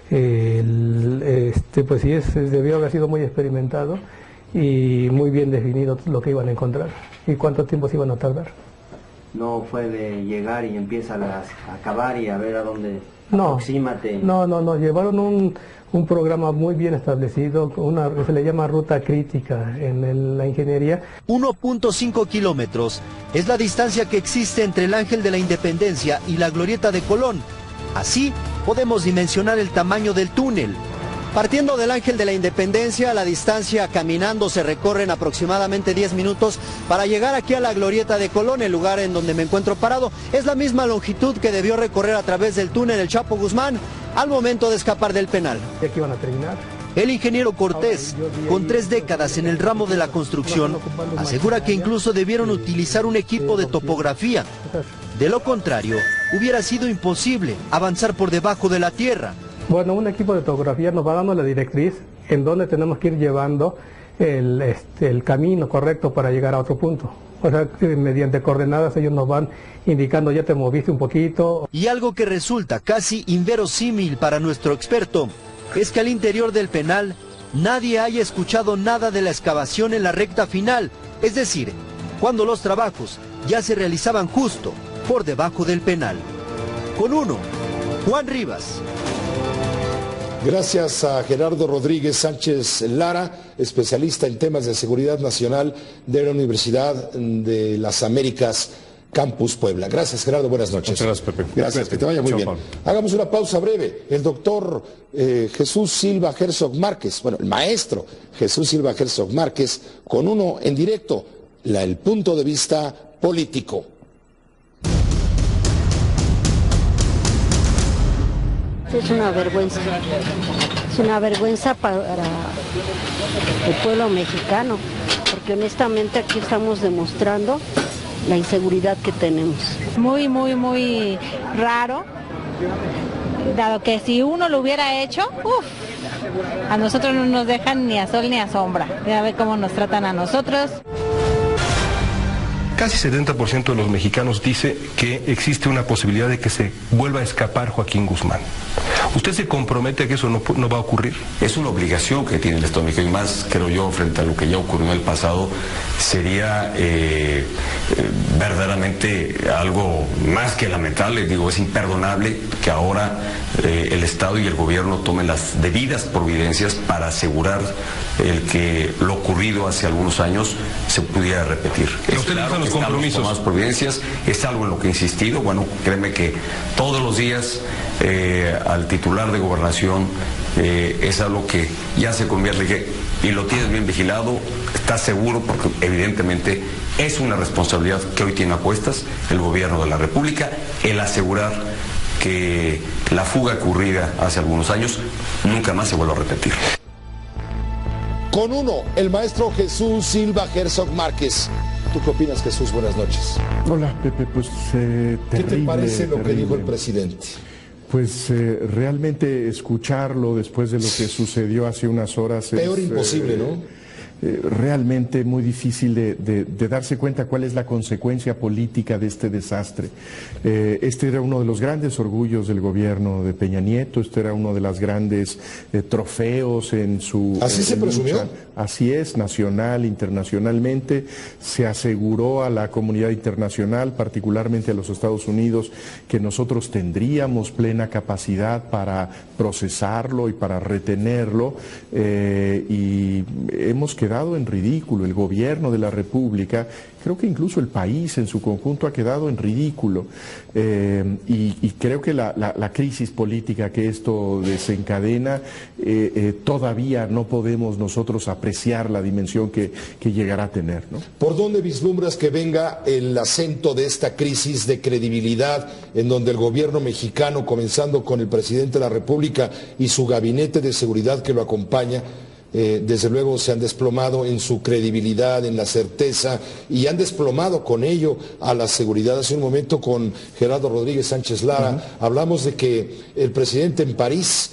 pues sí debió haber sido muy experimentado y muy bien definido lo que iban a encontrar y cuánto tiempo se iban a tardar. No fue de llegar y empieza a cavar y a ver a dónde aproxímate. No, llevaron un programa muy bien establecido, se le llama ruta crítica en la ingeniería. 1.5 kilómetros es la distancia que existe entre el Ángel de la Independencia y la Glorieta de Colón. Así podemos dimensionar el tamaño del túnel. Partiendo del Ángel de la Independencia, la distancia caminando se recorren aproximadamente 10 minutos para llegar aquí a la Glorieta de Colón, el lugar en donde me encuentro parado. Es la misma longitud que debió recorrer a través del túnel el Chapo Guzmán al momento de escapar del penal. ¿Y aquí van a terminar? El ingeniero Cortés, con 3 décadas en el ramo de la construcción, asegura que incluso debieron utilizar un equipo de topografía. De lo contrario, hubiera sido imposible avanzar por debajo de la tierra. Bueno, un equipo de topografía nos va dando la directriz en donde tenemos que ir llevando el camino correcto para llegar a otro punto. O sea, mediante coordenadas ellos nos van indicando, ya te moviste un poquito. Y algo que resulta casi inverosímil para nuestro experto es que al interior del penal nadie haya escuchado nada de la excavación en la recta final, es decir, cuando los trabajos ya se realizaban justo por debajo del penal. Con uno, Juan Rivas. Gracias a Gerardo Rodríguez Sánchez Lara, especialista en temas de seguridad nacional de la Universidad de las Américas, Campus Puebla. Gracias, Gerardo, buenas noches. Muchas gracias, Pepe. Gracias, que te vaya muy bien. Hagamos una pausa breve. El doctor Jesús Silva Herzog Márquez, el maestro Jesús Silva Herzog Márquez, con uno en directo, el punto de vista político. Es una vergüenza para el pueblo mexicano, porque honestamente aquí estamos demostrando la inseguridad que tenemos. Muy raro dado que si uno lo hubiera hecho, a nosotros no nos dejan ni a sol ni a sombra. Ya ve cómo nos tratan a nosotros. Casi 70% de los mexicanos dice que existe una posibilidad de que se vuelva a escapar Joaquín Guzmán. ¿Usted se compromete a que eso no va a ocurrir? Es una obligación que tiene el Estado mexicano, y más, creo yo, frente a lo que ya ocurrió en el pasado, sería verdaderamente algo más que lamentable. Digo, es imperdonable que ahora el Estado y el gobierno tomen las debidas providencias para asegurar el que lo ocurrido hace algunos años se pudiera repetir. ¿A usted le gustan los compromisos? Más providencias, es algo en lo que he insistido. Bueno, créeme que todos los días al titular de Gobernación es algo que ya se convierte, y lo tienes bien vigilado, estás seguro, porque evidentemente es una responsabilidad que hoy tiene a cuestas el gobierno de la República, el asegurar que la fuga ocurrida hace algunos años nunca más se vuelva a repetir. Con uno, el maestro Jesús Silva Herzog Márquez. ¿Tú qué opinas, Jesús? Buenas noches. Hola, Pepe, pues terrible. ¿Qué te parece lo que dijo el presidente? Pues realmente escucharlo después de lo que sucedió hace unas horas peor imposible, ¿no? Realmente muy difícil de darse cuenta cuál es la consecuencia política de este desastre. Este era uno de los grandes orgullos del gobierno de Peña Nieto, este era uno de los grandes trofeos en su... ¿Así se presumió? Así es, nacional, internacionalmente, se aseguró a la comunidad internacional, particularmente a los Estados Unidos, que nosotros tendríamos plena capacidad para procesarlo y para retenerlo, y hemos quedado en ridículo. El gobierno de la República, creo que incluso el país en su conjunto ha quedado en ridículo, y creo que la crisis política que esto desencadena, todavía no podemos nosotros apreciar la dimensión que llegará a tener, ¿no? ¿Por dónde vislumbras que venga el acento de esta crisis de credibilidad en donde el gobierno mexicano, comenzando con el presidente de la República y su gabinete de seguridad que lo acompaña, desde luego se han desplomado en su credibilidad, en la certeza, y han desplomado con ello a la seguridad? Hace un momento con Gerardo Rodríguez Sánchez Lara hablamos de que el presidente en París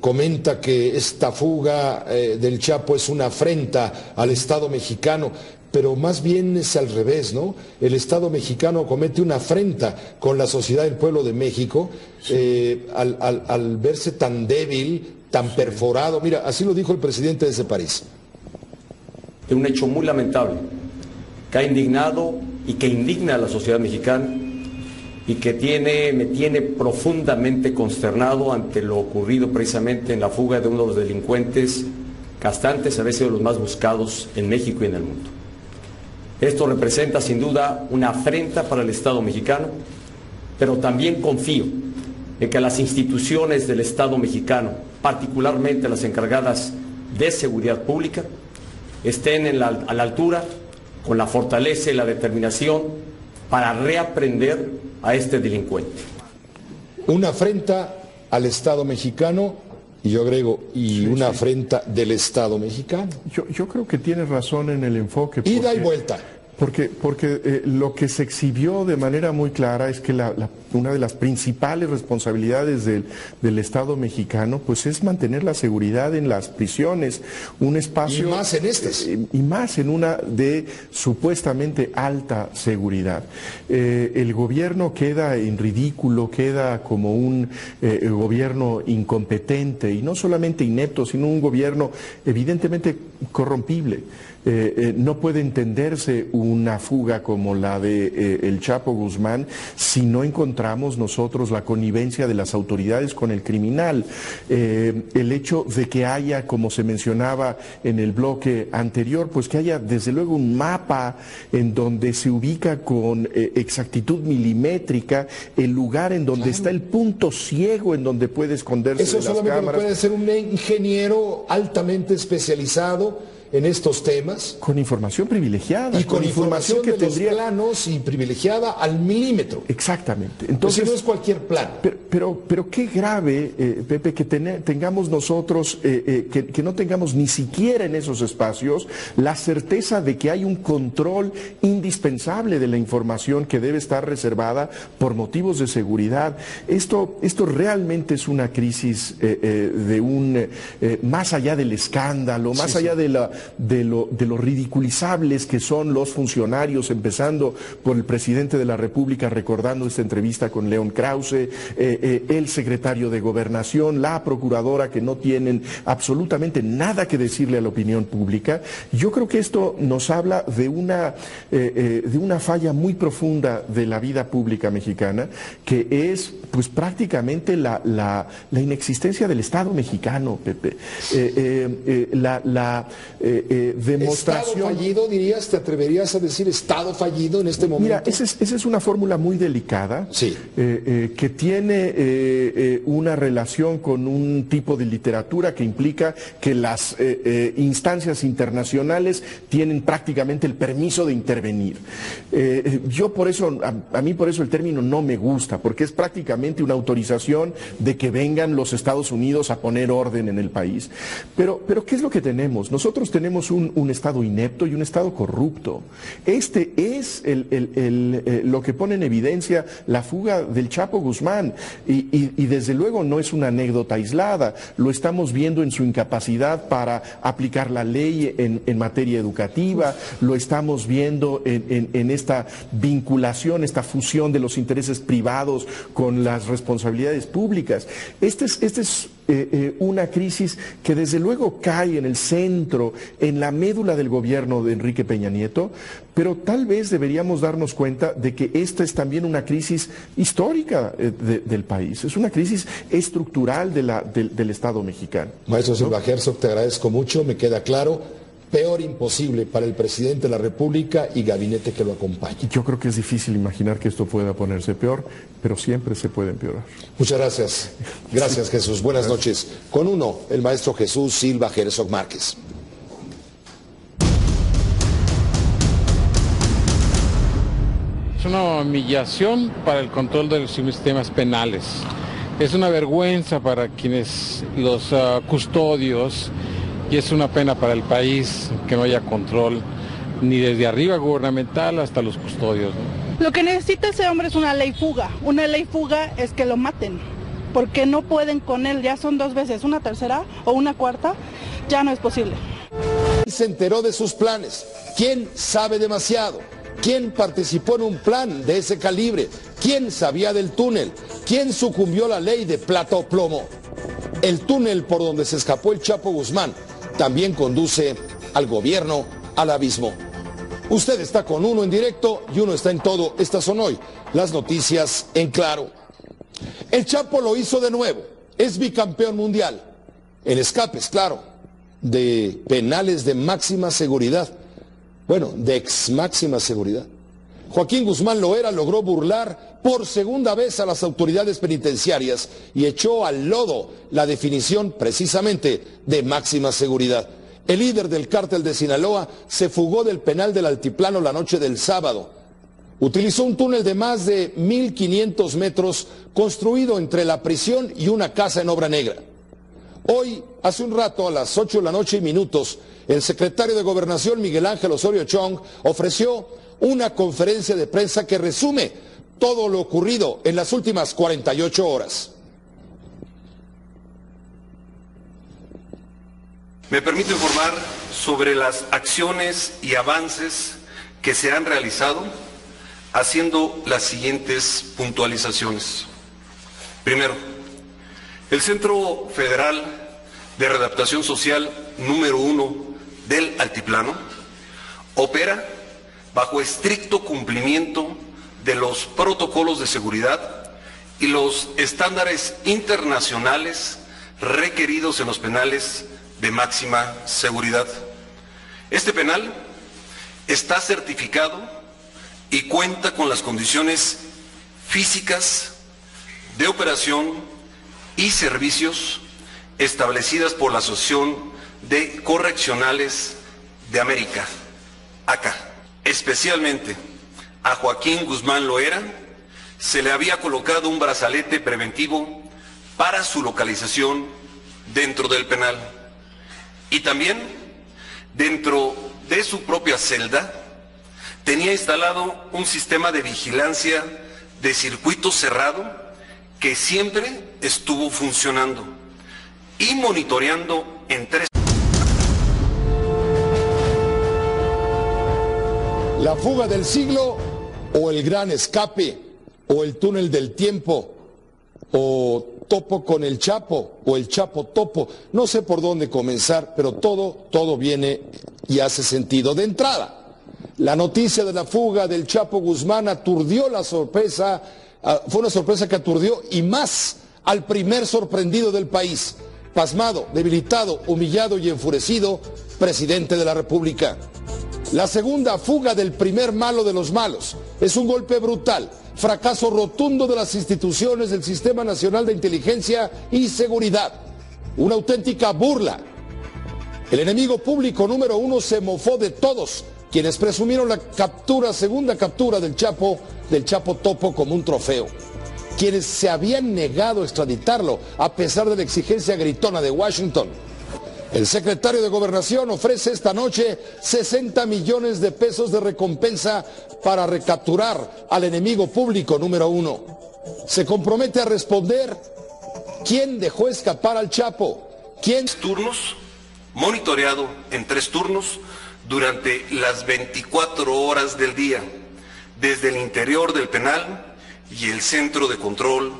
comenta que esta fuga del Chapo es una afrenta al Estado mexicano, pero más bien es al revés, ¿no? El Estado mexicano comete una afrenta con la sociedad del pueblo de México, al verse tan débil, tan perforado. Mira, así lo dijo el presidente desde París. Es un hecho muy lamentable, que ha indignado y que indigna a la sociedad mexicana, y que me tiene profundamente consternado ante lo ocurrido precisamente en la fuga de uno de los delincuentes castantes, a veces de los más buscados en México y en el mundo. Esto representa sin duda una afrenta para el Estado mexicano, pero también confío en que las instituciones del Estado mexicano, particularmente las encargadas de seguridad pública, estén a la altura, con la fortaleza y la determinación para reaprender a este delincuente. Una afrenta al Estado mexicano, y yo agrego, una afrenta del Estado mexicano. Yo creo que tienes razón en el enfoque. Ida y vuelta. Porque lo que se exhibió de manera muy clara es que una de las principales responsabilidades del Estado mexicano pues es mantener la seguridad en las prisiones, un espacio... Y más en estas. Y más en una de supuestamente alta seguridad. El gobierno queda en ridículo, queda como un gobierno incompetente, y no solamente inepto, sino un gobierno evidentemente corrompible. No puede entenderse una fuga como la de el Chapo Guzmán si no encontramos nosotros la connivencia de las autoridades con el criminal. El hecho de que haya, como se mencionaba en el bloque anterior, pues que haya desde luego un mapa en donde se ubica con exactitud milimétrica el lugar en donde está el punto ciego en donde puede esconderse de las cámaras. Eso solamente lo puede hacer un ingeniero altamente especializado en estos temas. Con información privilegiada. Y con información que de tendría los planos y privilegiada al milímetro. Exactamente. Entonces no es cualquier plan. Pero qué grave, Pepe, que tengamos nosotros, que no tengamos ni siquiera en esos espacios la certeza de que hay un control indispensable de la información que debe estar reservada por motivos de seguridad. Esto realmente es una crisis más allá del escándalo, más allá de lo ridiculizables que son los funcionarios, empezando por el presidente de la República, recordando esta entrevista con León Krause, el secretario de Gobernación, la procuradora, que no tienen absolutamente nada que decirle a la opinión pública. Yo creo que esto nos habla de una falla muy profunda de la vida pública mexicana, que es pues prácticamente la inexistencia del Estado mexicano, Pepe. Demostración... ¿Estado fallido, dirías? ¿Te atreverías a decir Estado fallido en este momento? Mira, esa es una fórmula muy delicada, sí. Que tiene una relación con un tipo de literatura que implica que las instancias internacionales tienen prácticamente el permiso de intervenir. Yo por eso, a mí por eso el término no me gusta, porque es prácticamente una autorización de que vengan los Estados Unidos a poner orden en el país. Pero ¿qué es lo que tenemos? Nosotros tenemos un Estado inepto y un Estado corrupto. Este es lo que pone en evidencia la fuga del Chapo Guzmán, y desde luego no es una anécdota aislada. Lo estamos viendo en su incapacidad para aplicar la ley en materia educativa, lo estamos viendo en esta vinculación, esta fusión de los intereses privados con las responsabilidades públicas. Esta es una crisis que desde luego cae en el centro, en la médula del gobierno de Enrique Peña Nieto, pero tal vez deberíamos darnos cuenta de que esta es también una crisis histórica del país, es una crisis estructural del Estado mexicano. Maestro Silva Herzog, te agradezco mucho, me queda claro. Peor imposible para el presidente de la República y gabinete que lo acompañe. Yo creo que es difícil imaginar que esto pueda ponerse peor, pero siempre se puede empeorar. Muchas gracias. Gracias, Jesús. Buenas noches. Con uno, el maestro Jesús Silva Herzog Márquez. Es una humillación para el control de los sistemas penales. Es una vergüenza para quienes los custodios. Y es una pena para el país que no haya control, ni desde arriba gubernamental hasta los custodios, ¿no? Lo que necesita ese hombre es una ley fuga. Una ley fuga es que lo maten, porque no pueden con él, ya son 2 veces, una tercera o una cuarta, ya no es posible. Se enteró de sus planes. ¿Quién sabe demasiado? ¿Quién participó en un plan de ese calibre? ¿Quién sabía del túnel? ¿Quién sucumbió a la ley de plata o plomo? El túnel por donde se escapó el Chapo Guzmán también conduce al gobierno al abismo. Usted está con Uno en directo y Uno está en todo. Estas son hoy las noticias en claro. El Chapo lo hizo de nuevo. Es bicampeón mundial. En escapes, claro, de penales de máxima seguridad. Bueno, de ex máxima seguridad. Joaquín Guzmán Loera logró burlar por segunda vez a las autoridades penitenciarias y echó al lodo la definición precisamente de máxima seguridad. El líder del cártel de Sinaloa se fugó del penal del Altiplano la noche del sábado. Utilizó un túnel de más de 1.500 metros construido entre la prisión y una casa en obra negra. Hoy, hace un rato, a las 8 de la noche y minutos, el secretario de Gobernación, Miguel Ángel Osorio Chong, ofreció una conferencia de prensa que resume todo lo ocurrido en las últimas 48 horas. Me permito informar sobre las acciones y avances que se han realizado, haciendo las siguientes puntualizaciones. Primero, el Centro Federal de Readaptación Social número 1 del Altiplano opera bajo estricto cumplimiento de los protocolos de seguridad y los estándares internacionales requeridos en los penales de máxima seguridad. Este penal está certificado y cuenta con las condiciones físicas de operación y servicios establecidas por la Asociación de Correccionales de América, acá. Especialmente a Joaquín Guzmán Loera se le había colocado un brazalete preventivo para su localización dentro del penal. Y también dentro de su propia celda tenía instalado un sistema de vigilancia de circuito cerrado que siempre estuvo funcionando y monitoreando en 3. La fuga del siglo o el gran escape o el túnel del tiempo o topo con el Chapo o el Chapo topo. No sé por dónde comenzar, pero todo viene y hace sentido. De entrada, la noticia de la fuga del Chapo Guzmán aturdió la sorpresa, fue una sorpresa que aturdió y más al primer sorprendido del país, pasmado, debilitado, humillado y enfurecido, presidente de la República. La segunda fuga del primer malo de los malos es un golpe brutal, fracaso rotundo de las instituciones del Sistema Nacional de Inteligencia y Seguridad, una auténtica burla. El enemigo público número 1 se mofó de todos quienes presumieron la segunda captura del Chapo Topo como un trofeo, quienes se habían negado a extraditarlo a pesar de la exigencia gritona de Washington. El secretario de Gobernación ofrece esta noche 60 millones de pesos de recompensa para recapturar al enemigo público número 1. Se compromete a responder quién dejó escapar al Chapo, quién... Turnos, monitoreado en 3 turnos durante las 24 horas del día, desde el interior del penal y el centro de control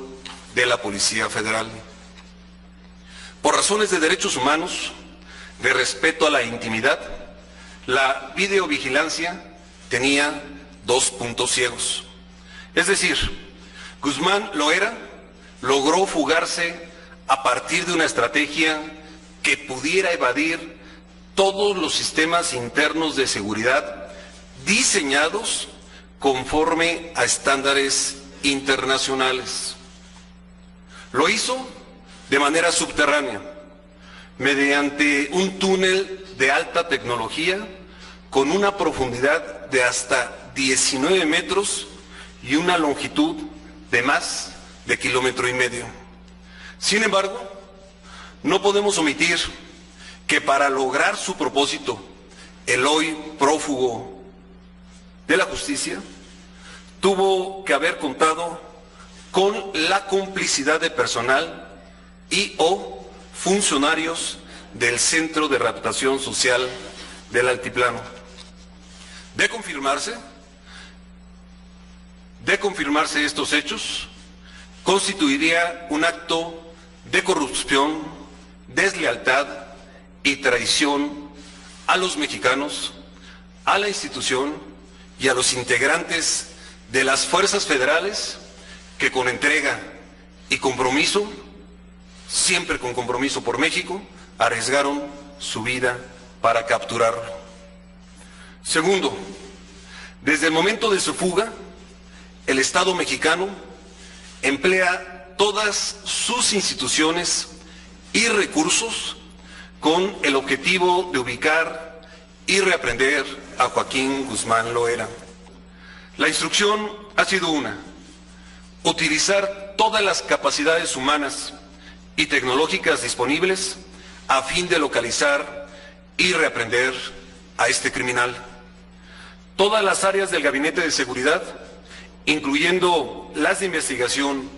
de la Policía Federal. Por razones de derechos humanos, de respeto a la intimidad, la videovigilancia tenía 2 puntos ciegos. Es decir, Guzmán Loera logró fugarse a partir de una estrategia que pudiera evadir todos los sistemas internos de seguridad diseñados conforme a estándares internacionales. Lo hizo de manera subterránea, mediante un túnel de alta tecnología con una profundidad de hasta 19 metros y una longitud de más de 1,5 kilómetros. Sin embargo, no podemos omitir que para lograr su propósito, el hoy prófugo de la justicia tuvo que haber contado con la complicidad de personal y o funcionarios del Centro de Readaptación Social del Altiplano. De confirmarse estos hechos, constituiría un acto de corrupción, deslealtad y traición a los mexicanos, a la institución y a los integrantes de las fuerzas federales que con entrega y compromiso, siempre con compromiso por México, arriesgaron su vida para capturarlo. Segundo, desde el momento de su fuga, el Estado mexicano emplea todas sus instituciones y recursos con el objetivo de ubicar y reaprender a Joaquín Guzmán Loera. La instrucción ha sido una: utilizar todas las capacidades humanas y tecnológicas disponibles a fin de localizar y reaprender a este criminal. Todas las áreas del Gabinete de Seguridad, incluyendo las de investigación